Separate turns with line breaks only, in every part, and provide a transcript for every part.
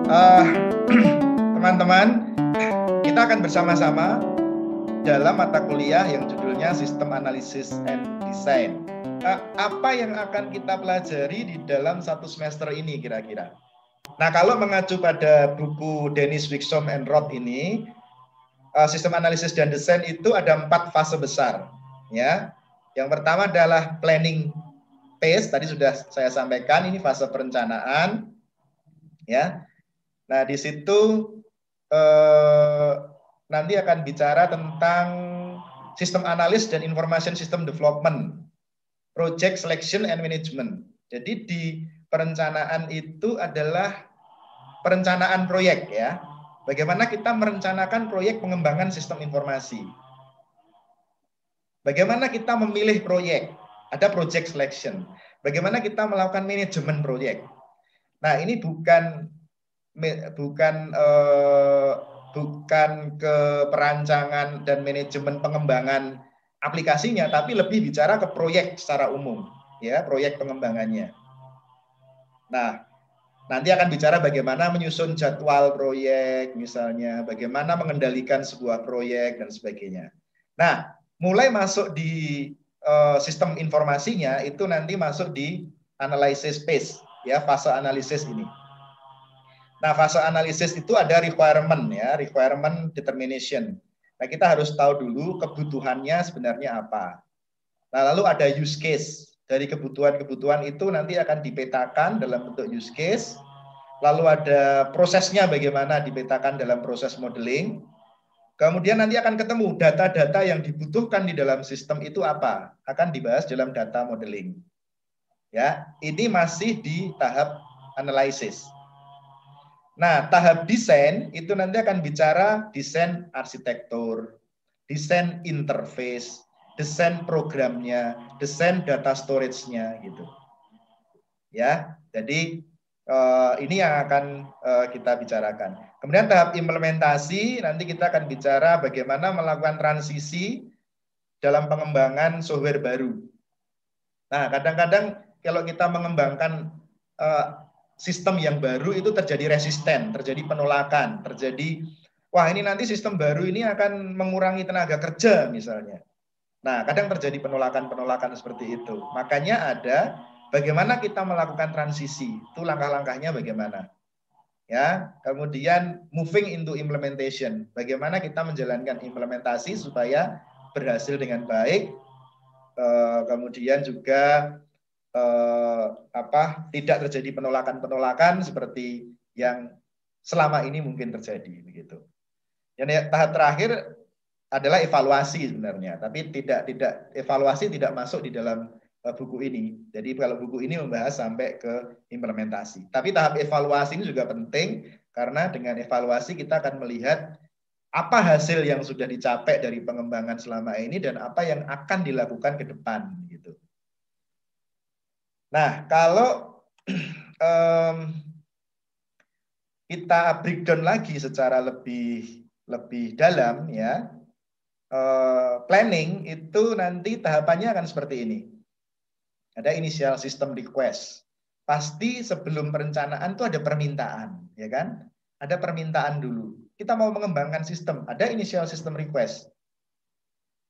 Eh, Teman-teman, kita akan bersama-sama dalam mata kuliah yang judulnya Sistem Analisis and Design. Apa yang akan kita pelajari di dalam satu semester ini kira-kira? Nah, kalau mengacu pada buku Dennis Wikström and Roth ini, sistem analisis dan desain itu ada 4 fase besar. Ya, yang pertama adalah planning phase. Tadi sudah saya sampaikan, ini fase perencanaan. Ya, nah di situ nanti akan bicara tentang sistem analis dan information system development, project selection and management. Jadi di perencanaan itu adalah perencanaan proyek ya. Bagaimana kita merencanakan proyek pengembangan sistem informasi. Bagaimana kita memilih proyek, ada project selection. Bagaimana kita melakukan manajemen proyek. Nah, ini bukan ke perancangan dan manajemen pengembangan aplikasinya, tapi lebih bicara ke proyek secara umum, ya, proyek pengembangannya. Nah, nanti akan bicara bagaimana menyusun jadwal proyek, misalnya, bagaimana mengendalikan sebuah proyek dan sebagainya. Nah, mulai masuk di sistem informasinya itu nanti masuk di analysis phase, ya, fase analisis ini. Nah, fase analisis itu ada requirement ya, requirement determination. Nah, kita harus tahu dulu kebutuhannya sebenarnya apa. Nah, lalu ada use case. Dari kebutuhan-kebutuhan itu nanti akan dipetakan dalam bentuk use case. Lalu ada prosesnya bagaimana dipetakan dalam proses modeling. Kemudian nanti akan ketemu data-data yang dibutuhkan di dalam sistem itu apa. Akan dibahas dalam data modeling. Ya, ini masih di tahap analisis. Nah, tahap desain itu nanti akan bicara desain arsitektur, desain interface, desain programnya, desain data storage-nya gitu. Ya, jadi ini yang akan kita bicarakan. Kemudian tahap implementasi nanti kita akan bicara bagaimana melakukan transisi dalam pengembangan software baru. Nah, kadang-kadang kalau kita mengembangkan sistem yang baru itu terjadi resisten, terjadi penolakan, terjadi wah ini nanti sistem baru ini akan mengurangi tenaga kerja misalnya. Nah, kadang terjadi penolakan-penolakan seperti itu. Makanya ada bagaimana kita melakukan transisi, itu langkah-langkahnya bagaimana. Ya, kemudian moving into implementation. Bagaimana kita menjalankan implementasi supaya berhasil dengan baik. Kemudian juga tidak terjadi penolakan-penolakan seperti yang selama ini mungkin terjadi begitu. Yang tahap terakhir adalah evaluasi sebenarnya, tapi tidak evaluasi tidak masuk di dalam buku ini. Jadi kalau buku ini membahas sampai ke implementasi. Tapi tahap evaluasi ini juga penting karena dengan evaluasi kita akan melihat apa hasil yang sudah dicapai dari pengembangan selama ini dan apa yang akan dilakukan ke depan gitu. Nah, kalau kita breakdown lagi secara lebih dalam ya, planning itu nanti tahapannya akan seperti ini. Ada initial system request. Pasti sebelum perencanaan itu ada permintaan, ya kan? Ada permintaan dulu. Kita mau mengembangkan sistem, ada initial system request.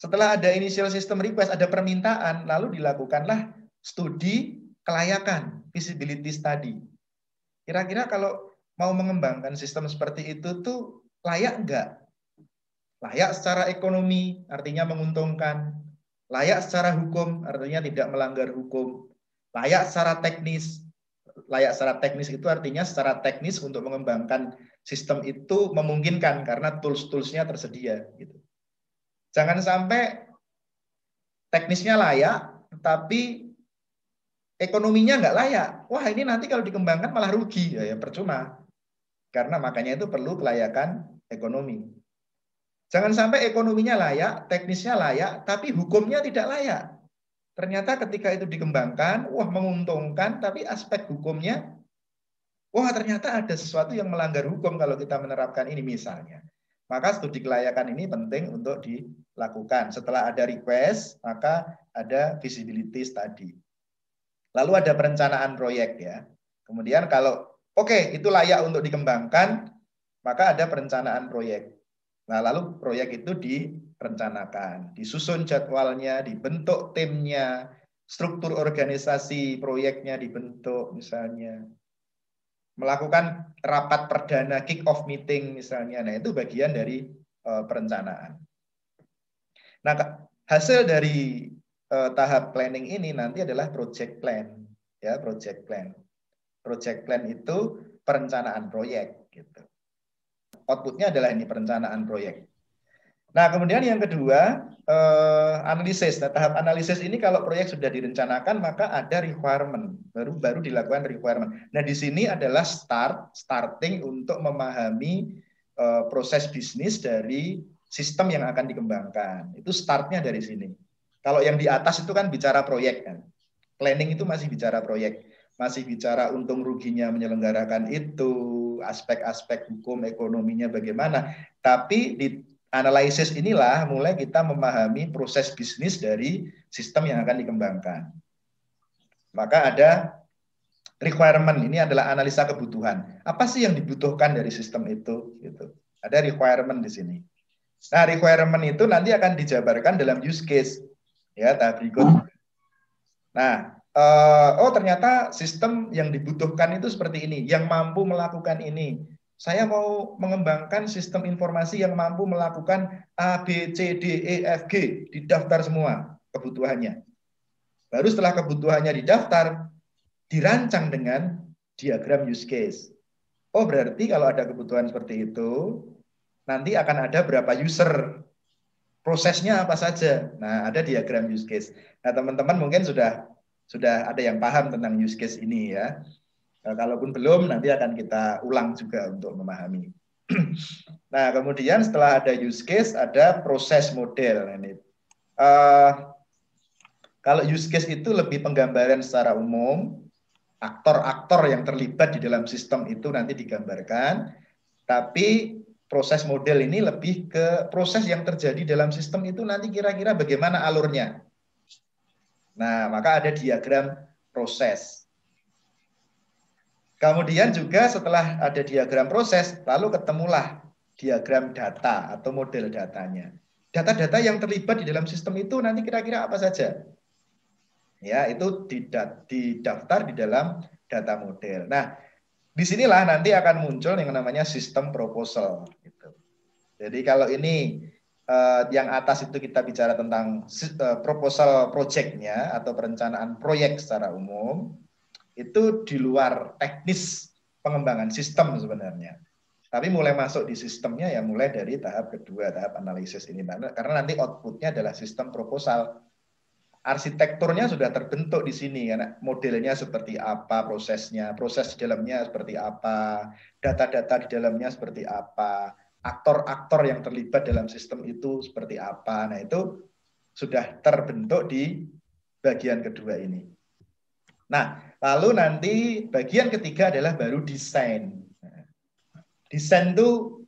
Setelah ada initial system request, ada permintaan, lalu dilakukanlah studi kelayakan, feasibility study. Kira-kira kalau mau mengembangkan sistem seperti itu tuh layak enggak? Layak secara ekonomi, artinya menguntungkan. Layak secara hukum, artinya tidak melanggar hukum. Layak secara teknis. Layak secara teknis itu artinya secara teknis untuk mengembangkan sistem itu memungkinkan karena tools-toolsnya tersedia. Gitu. Jangan sampai teknisnya layak, tetapi ekonominya nggak layak. Wah ini nanti kalau dikembangkan malah rugi, ya percuma. Karena makanya itu perlu kelayakan ekonomi. Jangan sampai ekonominya layak, teknisnya layak, tapi hukumnya tidak layak. Ternyata ketika itu dikembangkan, wah menguntungkan, tapi aspek hukumnya, wah ternyata ada sesuatu yang melanggar hukum kalau kita menerapkan ini misalnya. Maka studi kelayakan ini penting untuk dilakukan. Setelah ada request, maka ada feasibility study. Lalu ada perencanaan proyek ya. Kemudian kalau Oke, itu layak untuk dikembangkan, maka ada perencanaan proyek. Nah, lalu proyek itu direncanakan, disusun jadwalnya, dibentuk timnya, struktur organisasi proyeknya dibentuk misalnya. Melakukan rapat perdana kick-off meeting misalnya. Nah, itu bagian dari perencanaan. Nah, hasil dari tahap planning ini nanti adalah project plan. Ya, project plan. Project plan itu perencanaan proyek gitu. Outputnya adalah ini perencanaan proyek. Nah, kemudian yang kedua, analisis. Nah, tahap analisis ini kalau proyek sudah direncanakan maka ada requirement, baru dilakukan requirement. Nah, di sini adalah starting untuk memahami proses bisnis dari sistem yang akan dikembangkan. Itu startnya dari sini. Kalau yang di atas itu kan bicara proyek kan. Planning itu masih bicara proyek, masih bicara untung ruginya menyelenggarakan itu, aspek-aspek hukum ekonominya bagaimana. Tapi di analisis inilah mulai kita memahami proses bisnis dari sistem yang akan dikembangkan. Maka ada requirement, ini adalah analisa kebutuhan. Apa sih yang dibutuhkan dari sistem itu? Gitu. Ada requirement di sini. Nah, requirement itu nanti akan dijabarkan dalam use case. Ya, tahap berikut. Nah, ternyata sistem yang dibutuhkan itu seperti ini, yang mampu melakukan ini. Saya mau mengembangkan sistem informasi yang mampu melakukan A, B, C, D, E, F, G, didaftar semua kebutuhannya. Baru setelah kebutuhannya didaftar, dirancang dengan diagram use case. Oh, berarti kalau ada kebutuhan seperti itu, nanti akan ada berapa user, prosesnya apa saja. Nah, ada diagram use case. Nah, teman-teman mungkin sudah ada yang paham tentang use case ini ya. Kalaupun belum, nanti akan kita ulang juga untuk memahami. Nah, kemudian setelah ada use case, ada proses model. Ini. Kalau use case itu lebih penggambaran secara umum, aktor-aktor yang terlibat di dalam sistem itu nanti digambarkan. Tapi proses model ini lebih ke proses yang terjadi dalam sistem itu nanti kira-kira bagaimana alurnya. Nah, maka ada diagram proses. Kemudian juga setelah ada diagram proses, lalu ketemulah diagram data atau model datanya. Data-data yang terlibat di dalam sistem itu nanti kira-kira apa saja? Ya, itu didaftar di dalam data model. Nah, disinilah nanti akan muncul yang namanya sistem proposal. Gitu. Jadi kalau ini yang atas itu kita bicara tentang proposal project-nya atau perencanaan proyek secara umum, itu di luar teknis pengembangan sistem sebenarnya. Tapi mulai masuk di sistemnya ya mulai dari tahap kedua, tahap analisis ini. Karena nanti outputnya adalah sistem proposal. Arsitekturnya sudah terbentuk di sini, karena modelnya seperti apa, prosesnya, proses di dalamnya seperti apa, data-data di dalamnya seperti apa, aktor-aktor yang terlibat dalam sistem itu seperti apa. Nah, itu sudah terbentuk di bagian kedua ini. Nah, lalu nanti bagian ketiga adalah baru desain. Desain itu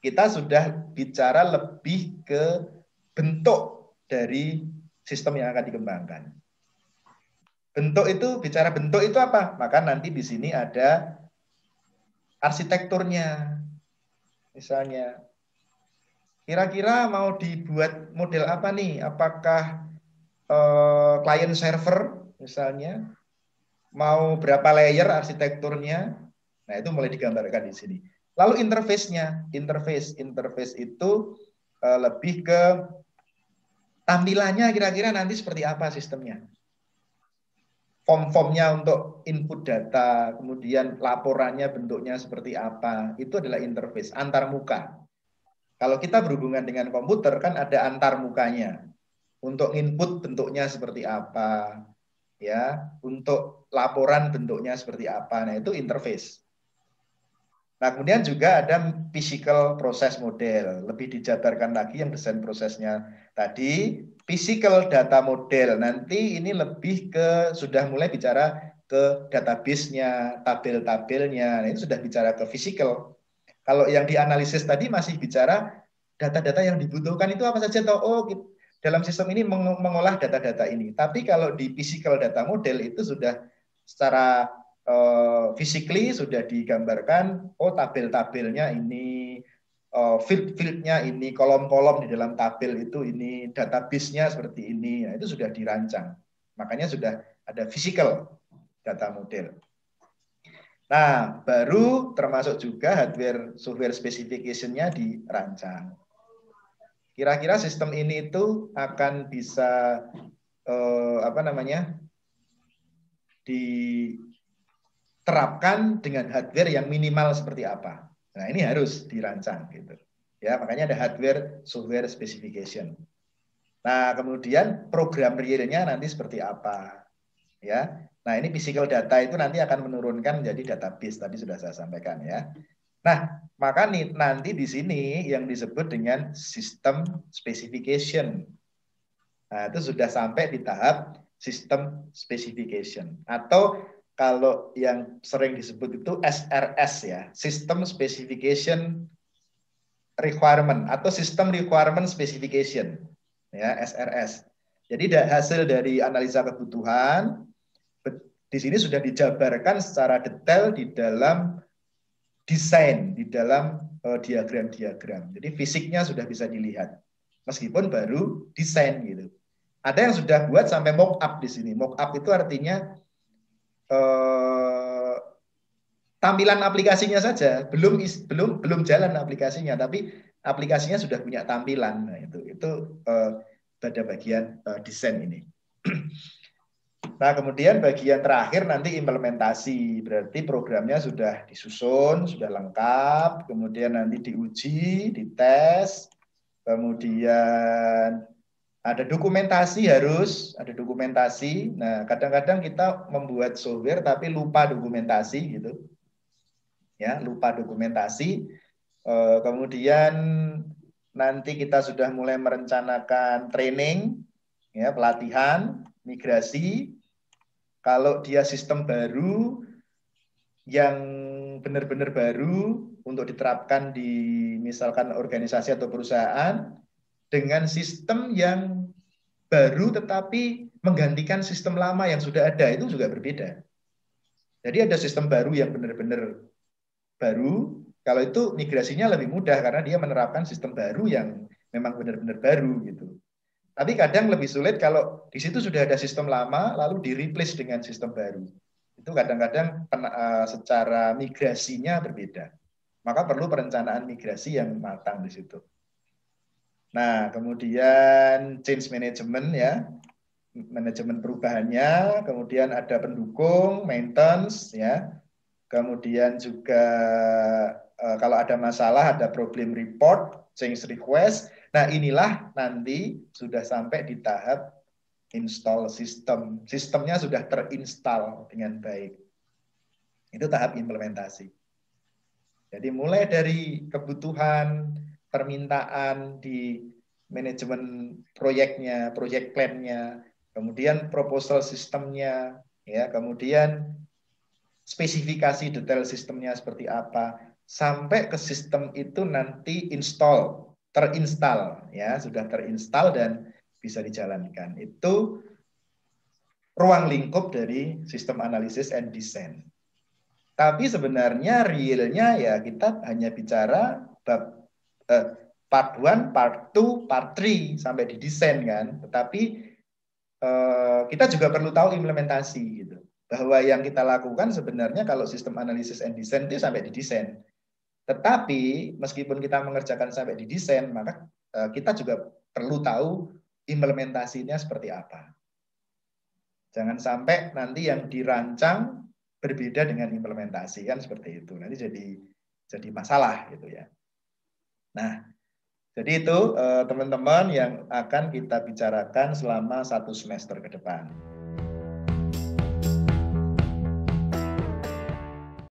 kita sudah bicara lebih ke bentuk dari sistem yang akan dikembangkan. Bentuk itu, bicara bentuk itu apa? Maka nanti di sini ada arsitekturnya. Misalnya, kira-kira mau dibuat model apa nih? Apakah client server misalnya? Mau berapa layer arsitekturnya? Nah, itu mulai digambarkan di sini. Lalu interface-nya. Interface itu lebih ke tampilannya kira-kira nanti seperti apa sistemnya. Form-formnya untuk input data, kemudian laporannya bentuknya seperti apa, itu adalah interface, antar muka. Kalau kita berhubungan dengan komputer kan ada antar mukanya. Untuk input bentuknya seperti apa, ya, untuk laporan bentuknya seperti apa, nah itu interface. Nah, kemudian juga ada physical process model, lebih dijabarkan lagi yang desain prosesnya tadi. Physical data model, nanti ini lebih ke, sudah mulai bicara ke database-nya, tabel-tabelnya, nah, ini sudah bicara ke physical. Kalau yang dianalisis tadi masih bicara data-data yang dibutuhkan itu apa saja, oh dalam sistem ini mengolah data-data ini. Tapi kalau di physical data model itu sudah secara physically sudah digambarkan, oh tabel-tabelnya ini, field-fieldnya ini, kolom-kolom di dalam tabel itu ini, database-nya seperti ini, nah, itu sudah dirancang. Makanya sudah ada physical data model. Nah, baru termasuk juga hardware software specification-nya dirancang. Kira-kira sistem ini itu akan bisa diterapkan dengan hardware yang minimal seperti apa. Nah, ini harus dirancang gitu. Ya, makanya ada hardware software specification. Nah, kemudian program realnya nanti seperti apa. Ya. Nah, ini physical data itu nanti akan menurunkan menjadi database, tadi sudah saya sampaikan ya. Nah, maka nanti di sini yang disebut dengan system specification. Nah, itu sudah sampai di tahap system specification. Atau kalau yang sering disebut itu SRS ya, System Specification Requirement atau System Requirement Specification, ya SRS. Jadi hasil dari analisa kebutuhan di sini sudah dijabarkan secara detail di dalam desain, di dalam diagram-diagram. Jadi fisiknya sudah bisa dilihat, meskipun baru desain gitu. Ada yang sudah buat sampai mock up di sini. Mock up itu artinya tampilan aplikasinya saja, belum jalan aplikasinya, tapi aplikasinya sudah punya tampilan. Nah, itu pada bagian desain ini. Nah, kemudian bagian terakhir nanti implementasi. Berarti programnya sudah disusun, sudah lengkap, kemudian nanti diuji, dites, kemudian ada dokumentasi, harus ada dokumentasi. Nah, kadang-kadang kita membuat software tapi lupa dokumentasi gitu. Ya, lupa dokumentasi. Kemudian nanti kita sudah mulai merencanakan training, ya, pelatihan, migrasi. Kalau dia sistem baru yang benar-benar baru untuk diterapkan di misalkan organisasi atau perusahaan dengan sistem yang baru tetapi menggantikan sistem lama yang sudah ada, itu juga berbeda. Jadi ada sistem baru yang benar-benar baru, kalau itu migrasinya lebih mudah karena dia menerapkan sistem baru yang memang benar-benar baru gitu. Tapi kadang lebih sulit kalau di situ sudah ada sistem lama lalu di-replace dengan sistem baru. Itu kadang-kadang secara migrasinya berbeda. Maka perlu perencanaan migrasi yang matang di situ. Nah, kemudian change management ya, manajemen perubahannya, kemudian ada pendukung, maintenance ya. Kemudian juga kalau ada masalah ada problem report, change request. Nah, inilah nanti sudah sampai di tahap install sistem. Sistemnya sudah terinstall dengan baik. Itu tahap implementasi. Jadi mulai dari kebutuhan, permintaan di manajemen proyeknya, project plan-nya, kemudian proposal sistemnya, ya, kemudian spesifikasi detail sistemnya seperti apa, sampai ke sistem itu nanti terinstall, ya, sudah terinstall dan bisa dijalankan. Itu ruang lingkup dari sistem analisis and design. Tapi sebenarnya realnya ya kita hanya bicara part 1, part 2, part 3 sampai di desain kan. Tetapi kita juga perlu tahu implementasi gitu. Bahwa yang kita lakukan sebenarnya kalau sistem analisis and design itu sampai di desain. Tetapi meskipun kita mengerjakan sampai di desain, maka kita juga perlu tahu implementasinya seperti apa. Jangan sampai nanti yang dirancang berbeda dengan implementasi, kan seperti itu. Nanti jadi masalah gitu ya. Nah, jadi itu teman-teman yang akan kita bicarakan selama 1 semester ke depan.